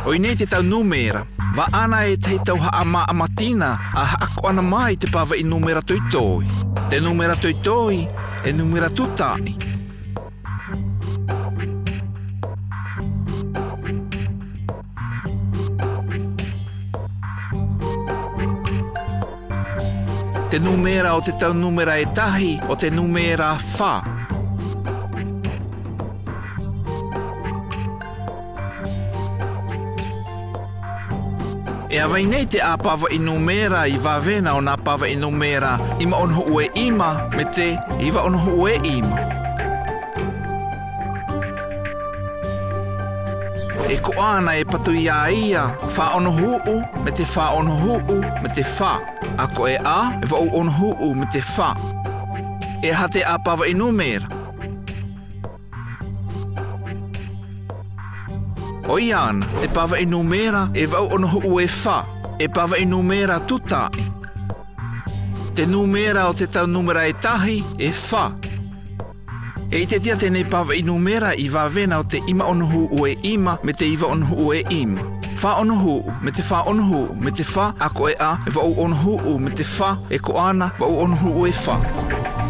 Oi nei te tau numera. Wa ana e te tau haama amatina a haako ana mai te pawa I numera toitoi. Te numera toitoi e numera tutai. Te numera o te tau numera e tahi o te numera wha. E awai nei te a pawa I numera I wawena o nā pawa I numera ima on hu e ima me te iwa on hu e ima. E ko ana e patu ia wha on huu me te wha on huu me te wha. A ko e a e wau on huu me te wha. E ha te a pawa I numera. Oi ana, te pawa I numera e wau on huu e wha. E pawa I numera tutai. Te numera o te tau numera e tahi e wha. E I te tia tēnei pawa I numera I wawena o te ima on huu e ima me te iwa on huu e ima. Wha on huu me te wha on huu me te wha a ko e a e wau on huu me te wha e ko ana wau on huu e wha.